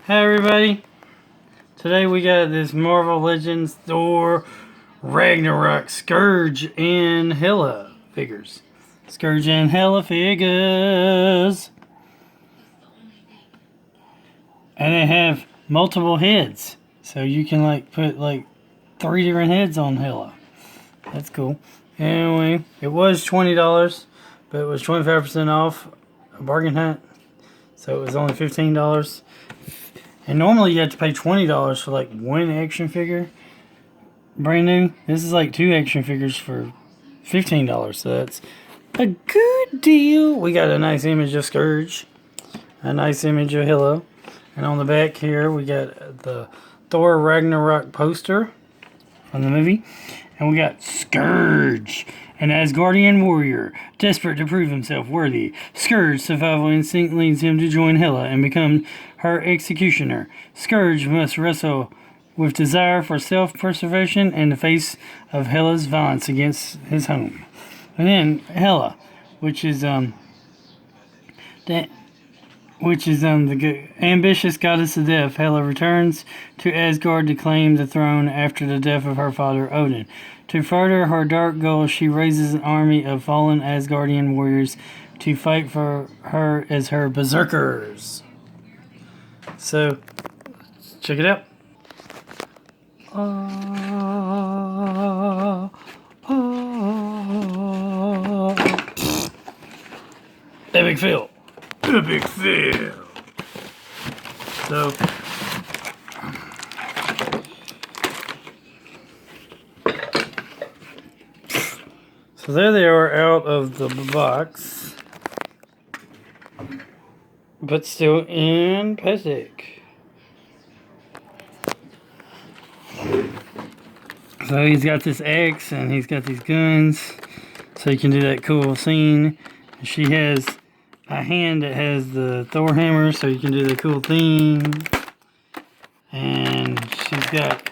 Hey everybody, today we got this Marvel Legends Thor Ragnarok Skurge and Hela figures. Skurge and Hela figures. And they have multiple heads. So you can put 3 different heads on Hela. That's cool. Anyway, it was $20, but it was 25% off a bargain hunt. So it was only $15. And normally you have to pay $20 for one action figure. Brand new. This is 2 action figures for $15. So that's a good deal. We got a nice image of Skurge. A nice image of Hela. And on the back here we got the Thor Ragnarok poster from the movie. And we got Skurge, an Asgardian warrior, desperate to prove himself worthy. Skurge's survival instinct leads him to join Hela and become her executioner. Skurge must wrestle with desire for self-preservation in the face of Hela's violence against his home. And then Hela, which is the ambitious goddess of death. Hela returns to Asgard to claim the throne after the death of her father Odin. To further her dark goal, she raises an army of fallen Asgardian warriors to fight for her as her berserkers. So, check it out. Epic fail. Epic fail. So there they are out of the box, but still in plastic. So he's got this axe and he's got these guns, so you can do that cool scene. She has a hand that has the Thor hammer, so you can do the cool thing. And she's got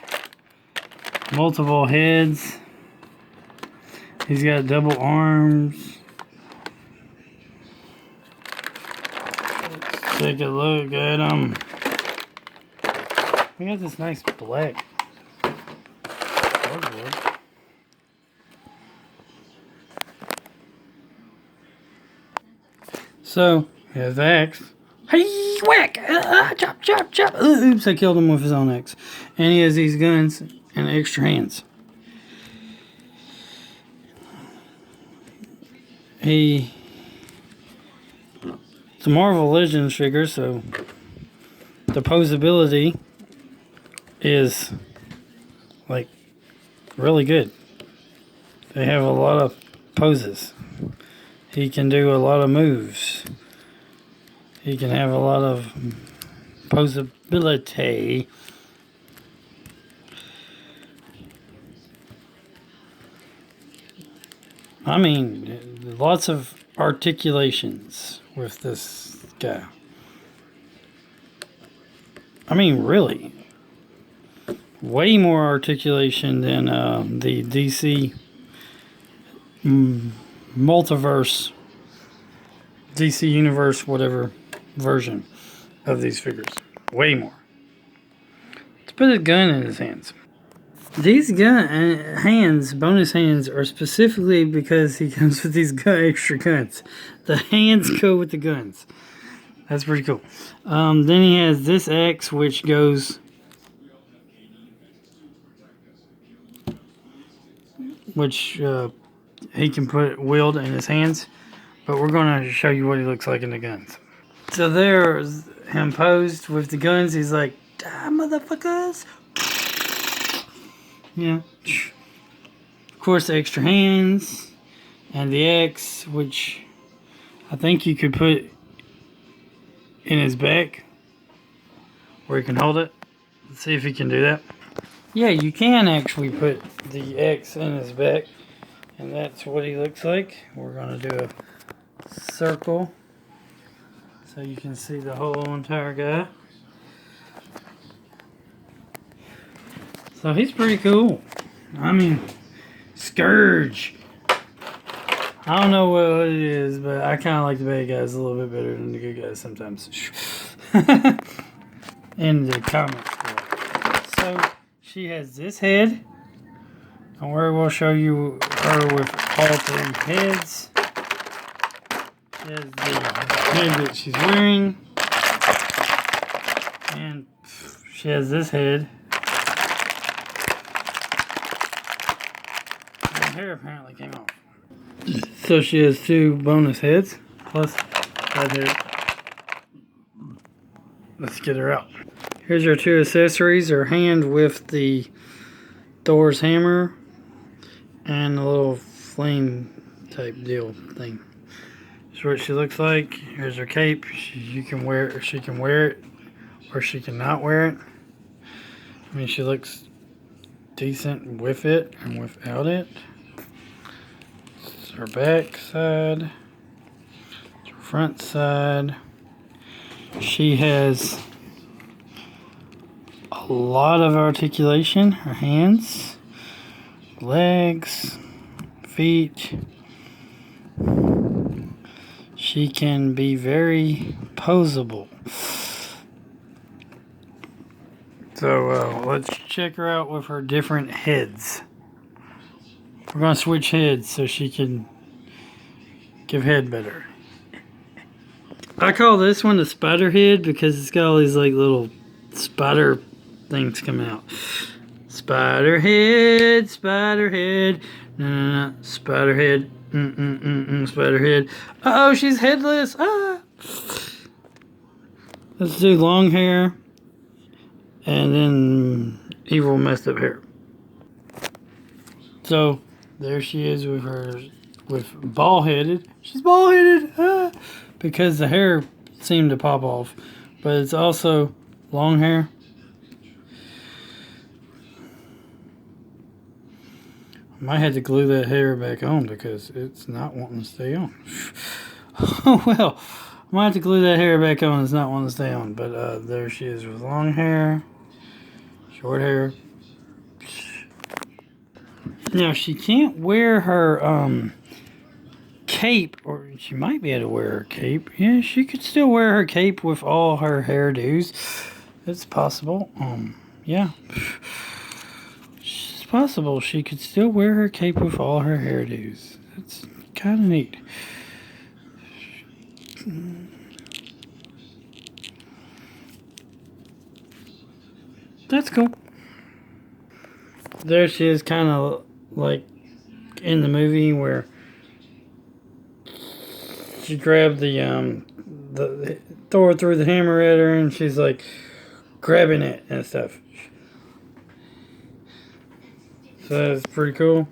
multiple heads. He's got double arms. Let's take a look at him. We got this nice black cardboard. So, he has the axe. Hey, whack! Chop, chop, chop! Oops, I killed him with his own axe. And he has these guns and extra hands. It's a Marvel Legends figure, so the posability is really good. They have a lot of poses. He can do a lot of moves. He can have a lot of posability. I mean, lots of articulations with this guy. I mean, really. Way more articulation than the DC multiverse, DC Universe, whatever version of these figures. Way more. Let's put a gun in his hands. These bonus hands, are specifically because he comes with these extra guns. The hands go with the guns. That's pretty cool. Then he has this axe, which goes... which he can wield in his hands. But we're going to show you what he looks like in the guns. So there's him posed with the guns. He's like, "Die, motherfuckers!" Yeah. Of course, the extra hands and the axe, which I think you could put in his back where he can hold it. Let's see if he can do that. Yeah, you can actually put the axe in his back, and that's what he looks like. We're going to do a circle so you can see the whole entire guy. So he's pretty cool. I mean, Skurge. I don't know what it is, but I kind of like the bad guys a little bit better than the good guys sometimes. in the comics world. So she has this head. Don't worry, we'll show you her with all 3 heads. She has the head that she's wearing. And she has this head. And her hair apparently came off. So she has 2 bonus heads, plus that head. Let's get her out. Here's her 2 accessories. Her hand with the Thor's hammer and a little flame type deal thing. That's what she looks like. Here's her cape. She can wear it, or she cannot wear it. I mean, she looks decent with it and without it. It's her back side. It's her front side. She has a lot of articulation. Her hands, legs, feet. She can be very posable. So let's check her out with her different heads. We're going to switch heads so she can give head better. I call this one the spider head because it's got all these like little spider things coming out. Spider head, spider head. No, spider head. Spider head. Uh-oh, she's headless. Ah. Let's do long hair. And then evil messed up hair. So there she is with bald-headed. She's bald-headed. Ah. Because the hair seemed to pop off. But it's also long hair. I might have to glue that hair back on because it's not wanting to stay on. Oh well, I might have to glue that hair back on. It's not wanting to stay on. But there she is with long hair, short hair. Now she can't wear her cape, or she might be able to wear her cape. Yeah, she could still wear her cape with all her hairdos. It's possible. Yeah. It's possible she could still wear her cape with all her hairdos. That's kind of neat. That's cool. There she is, kind of like in the movie where she grabbed the Thor threw the hammer at her and she's like grabbing it and stuff. So that's pretty cool.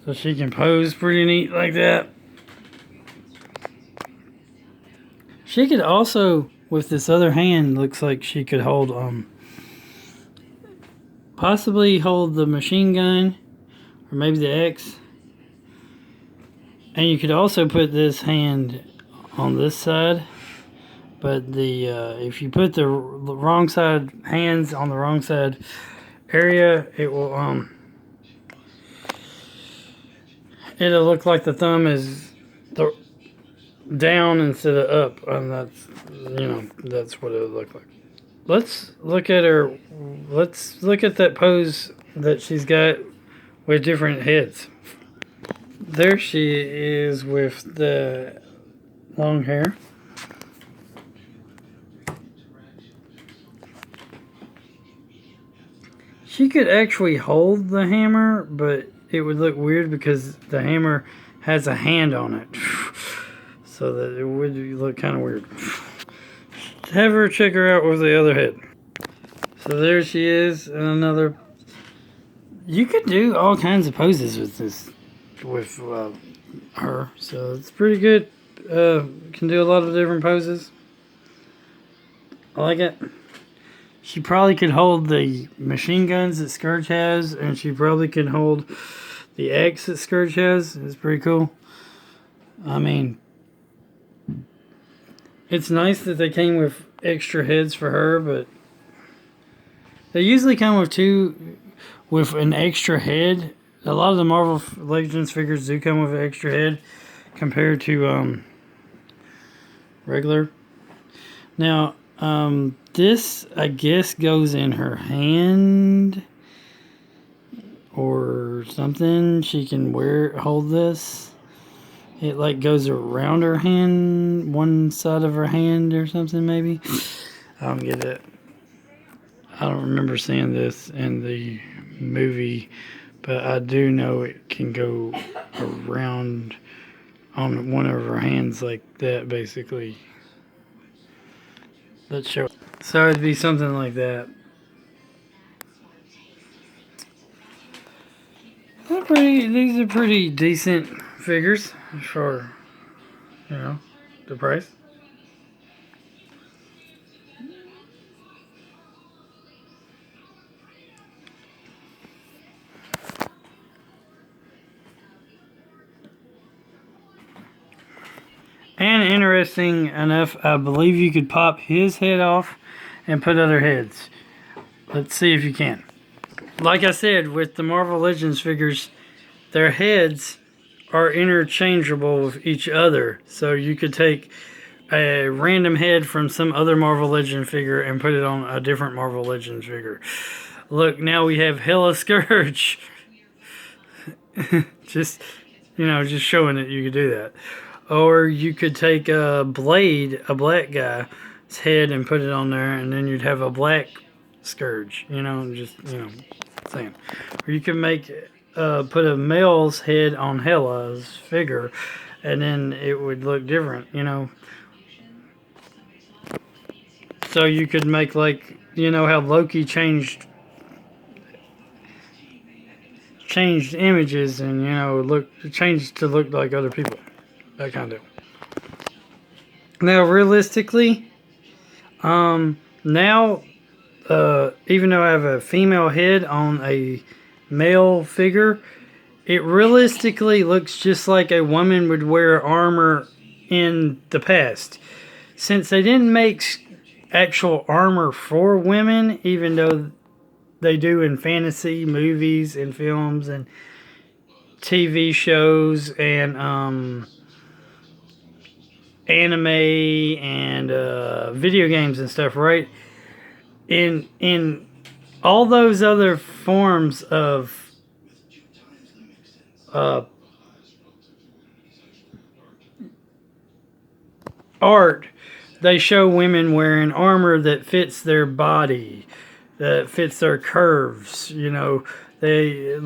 So she can pose pretty neat like that. She could also, with this other hand, looks like she could hold, possibly hold the machine gun, or maybe the X. And you could also put this hand on this side. But the if you put the wrong side hands on the wrong side area, it will it'll look like the thumb is down instead of up, and that's what it'll look like. Let's look at her. Let's look at that pose that she's got with different heads. There she is with the long hair. She could actually hold the hammer, but it would look weird because the hammer has a hand on it. So that it would look kind of weird. Have her check her out with the other head. So there she is, and another. You could do all kinds of poses with this, with her. So it's pretty good. Can do a lot of different poses. I like it. She probably could hold the machine guns that Skurge has, and she probably could hold the axe that Skurge has. It's pretty cool. I mean, it's nice that they came with extra heads for her, but they usually come with an extra head. A lot of the Marvel Legends figures do come with an extra head compared to regular. Now, This, I guess, goes in her hand or something. She can hold this. It like goes around her hand, one side of her hand or something maybe. I don't get it. I don't remember seeing this in the movie, but I do know it can go around on one of her hands like that, basically. Let's show it. So it'd be something like that. These are pretty decent figures for, you know, the price. And interesting enough, I believe you could pop his head off and put other heads. Let's see if you can. Like I said, with the Marvel Legends figures, their heads are interchangeable with each other. So you could take a random head from some other Marvel Legend figure and put it on a different Marvel Legends figure. Look, now we have Hela Skurge. Just showing that you could do that. Or you could take a Blade, a black guy's head, and put it on there, and then you'd have a black Skurge. Saying. Or you could put a male's head on Hela's figure, and then it would look different, So you could make how Loki changed images and changed to look like other people, that kind of. Now realistically, now even though I have a female head on a male figure, it realistically looks just like a woman would wear armor in the past. Since they didn't make actual armor for women, even though they do in fantasy movies and films and TV shows and anime and video games and stuff, right? In all those other forms of art, they show women wearing armor that fits their body, that fits their curves. They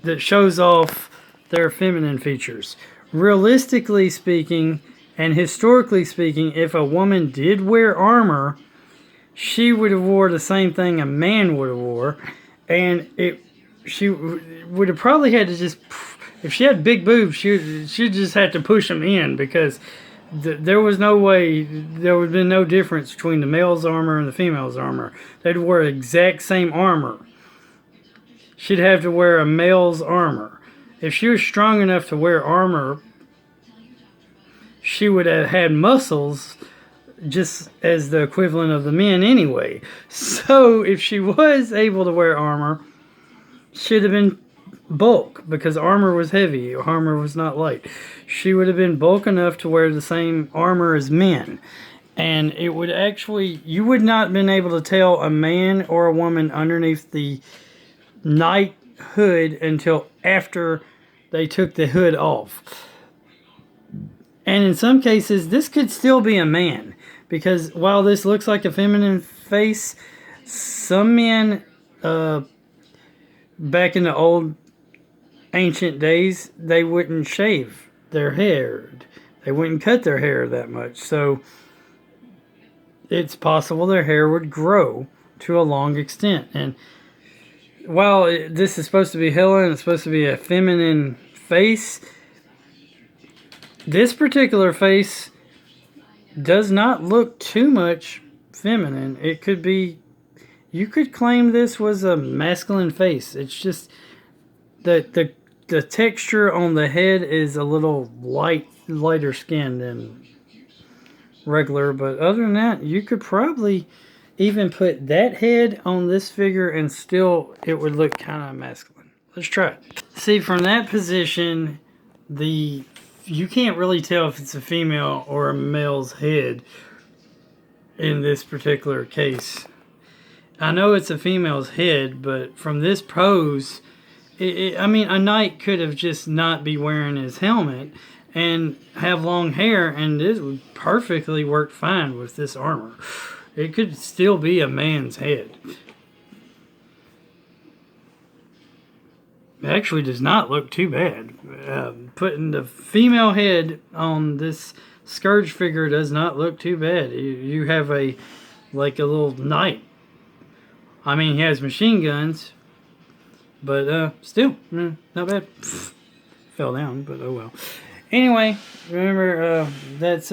that shows off their feminine features. Realistically speaking, and historically speaking, if a woman did wear armor, she would have wore the same thing a man would have wore, and she would have probably had to just, if she had big boobs, she just had to push them in, because there was no way, there would have been no difference between the male's armor and the female's armor. They'd wear exact same armor. She'd have to wear a male's armor. If she was strong enough to wear armor, she would have had muscles just as the equivalent of the men anyway. So if she was able to wear armor, she'd have been bulk, because armor was heavy, armor was not light. She would have been bulk enough to wear the same armor as men. And it would actually, you would not have been able to tell a man or a woman underneath the night hood until after they took the hood off. And in some cases, this could still be a man, because while this looks like a feminine face, some men back in the old ancient days, they wouldn't shave their hair. They wouldn't cut their hair that much. So it's possible their hair would grow to a long extent. And while this is supposed to be Hela and it's supposed to be a feminine face, this particular face does not look too much feminine. It could be, you could claim this was a masculine face. It's just the texture on the head is a little lighter skin than regular, but other than that, you could probably even put that head on this figure and still it would look kind of masculine. Let's try it. See, from that position, the you can't really tell if it's a female or a male's head in this particular case. I know it's a female's head, but from this pose, I mean, a knight could have just not be wearing his helmet and have long hair, and this would perfectly work fine with this armor. It could still be a man's head. It actually does not look too bad. Putting the female head on this Skurge figure does not look too bad. You have a little knight. I mean, he has machine guns, but still, not bad. Fell down, but oh well. Anyway, remember, that's...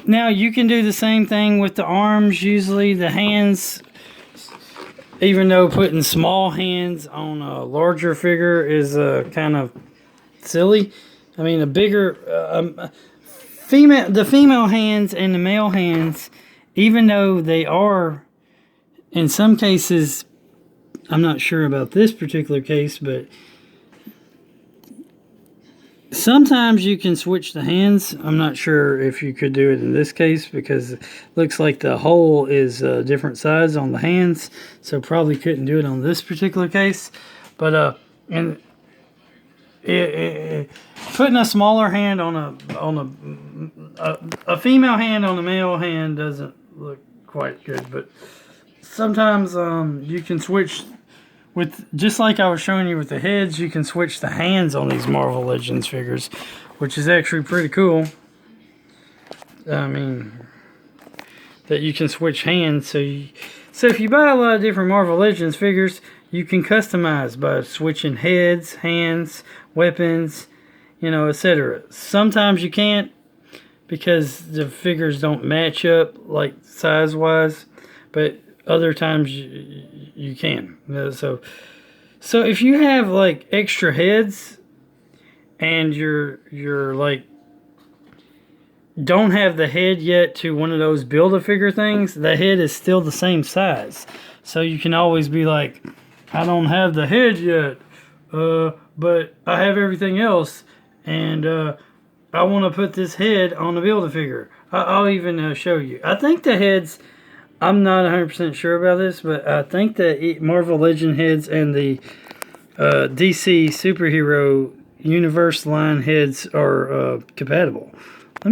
Now, you can do the same thing with the arms. Usually, the hands... Even though putting small hands on a larger figure is kind of silly. I mean, a bigger the female hands and the male hands, even though they are, in some cases, I'm not sure about this particular case, but sometimes you can switch the hands. I'm not sure if you could do it in this case because it looks like the hole is a different size on the hands, so probably couldn't do it on this particular case. But putting a smaller hand on a female hand on a male hand doesn't look quite good. But sometimes you can switch. With just like I was showing you with the heads, you can switch the hands on these Marvel Legends figures, which is actually pretty cool. I mean, that you can switch hands. So if you buy a lot of different Marvel Legends figures, you can customize by switching heads, hands, weapons, etc. Sometimes you can't because the figures don't match up like size-wise, but other times you can. So if you have like extra heads and you're like don't have the head yet to one of those Build-A-Figure things, the head is still the same size. So you can always be like, I don't have the head yet, but I have everything else, and I want to put this head on the Build-A-Figure. I'll even show you. I think the heads... I'm not 100% sure about this, but I think the Marvel Legend heads and the DC Superhero Universe line heads are compatible. Let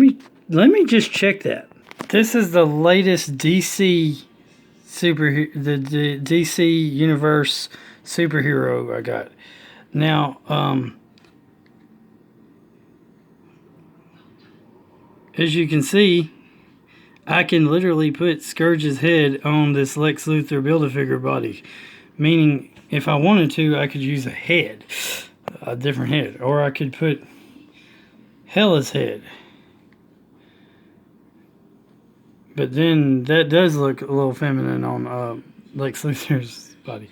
me just check that. This is the latest DC the DC Universe Superhero I got. Now, as you can see, I can literally put Skurge's head on this Lex Luthor Build-A-Figure body. Meaning, if I wanted to, I could use a different head. Or I could put Hela's head. But then, that does look a little feminine on Lex Luthor's body.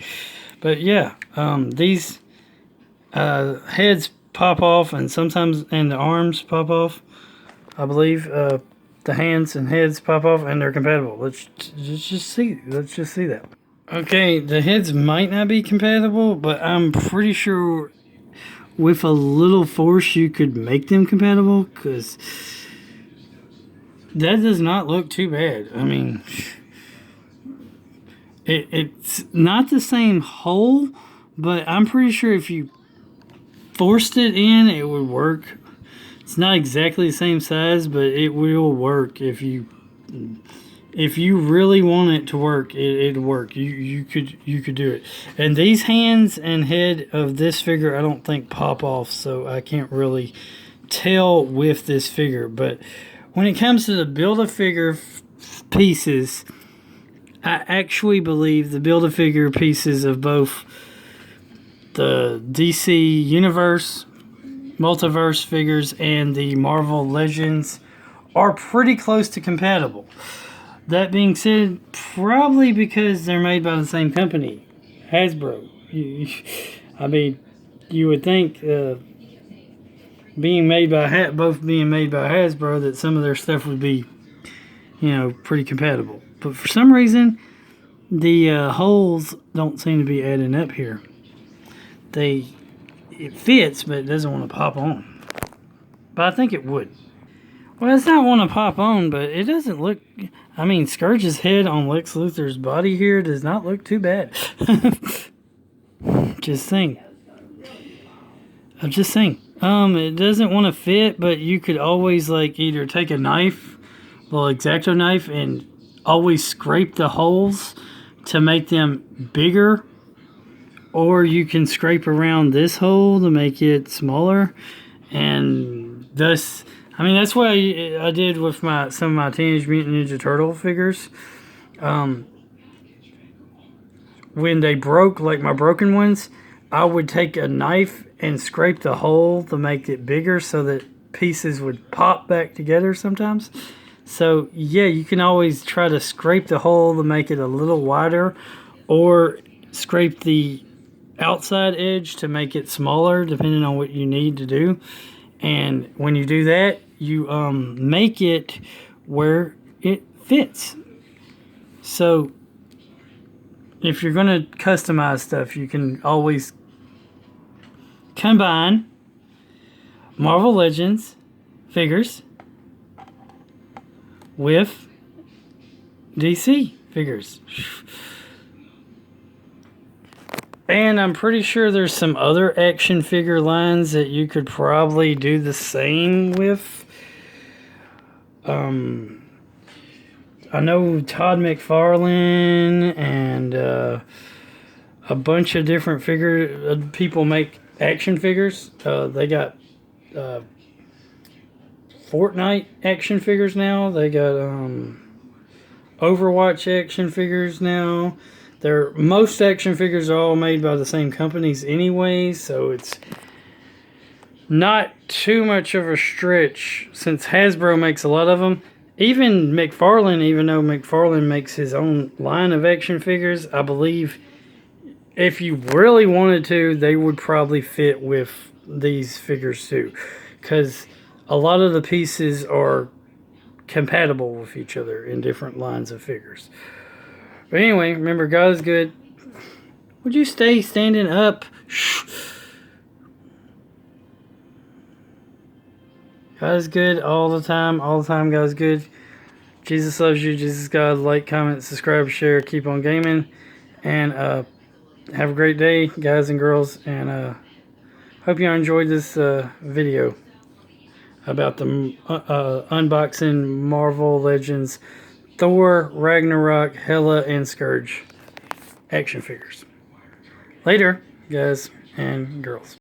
But yeah, these heads pop off, and sometimes the arms pop off, I believe. The hands and heads pop off, and they're compatible. Let's just see that. Okay, the heads might not be compatible, but I'm pretty sure with a little force you could make them compatible, because that does not look too bad. I mean, it's not the same hole, but I'm pretty sure if you forced it in, it would work. It's not exactly the same size, but it will work if you really want it to work. It'll work. You could do it. And these hands and head of this figure, I don't think pop off, so I can't really tell with this figure. But when it comes to the Build-A-Figure pieces, I actually believe the Build-A-Figure pieces of both the DC Universe Multiverse figures and the Marvel Legends are pretty close to compatible. That being said, probably because they're made by the same company, Hasbro. I mean, you would think both being made by Hasbro, that some of their stuff would be, pretty compatible. But for some reason, the holes don't seem to be adding up here. it fits, but it doesn't want to pop on. But I think it would. Well, it's not want to pop on, but it doesn't look... I mean, Skurge's head on Lex Luthor's body here does not look too bad. Just saying. I'm just saying. It doesn't want to fit, but you could always, like, either take a knife, a little X-Acto knife, and always scrape the holes to make them bigger. Or you can scrape around this hole to make it smaller. And thus, I mean, that's what I did with some of my Teenage Mutant Ninja Turtle figures. When they broke, like my broken ones, I would take a knife and scrape the hole to make it bigger so that pieces would pop back together sometimes. So, yeah, you can always try to scrape the hole to make it a little wider, or scrape the outside edge to make it smaller, depending on what you need to do. And when you do that, you make it where it fits. So, if you're going to customize stuff, you can always combine Marvel Legends figures with DC figures. And I'm pretty sure there's some other action figure lines that you could probably do the same with. I know Todd McFarlane and a bunch of different people make action figures. They got Fortnite action figures now. They got Overwatch action figures now. Most action figures are all made by the same companies anyway, so it's not too much of a stretch since Hasbro makes a lot of them. Even McFarlane, even though McFarlane makes his own line of action figures, I believe if you really wanted to, they would probably fit with these figures too. Because a lot of the pieces are compatible with each other in different lines of figures. But anyway, remember, God is good. Would you stay standing up? Shh. God is good all the time. All the time, God is good. Jesus loves you. Jesus God. Like, comment, subscribe, share. Keep on gaming. And have a great day, guys and girls. And hope you enjoyed this video about the unboxing Marvel Legends Thor, Ragnarok, Hela, and Skurge action figures. Later, guys and girls.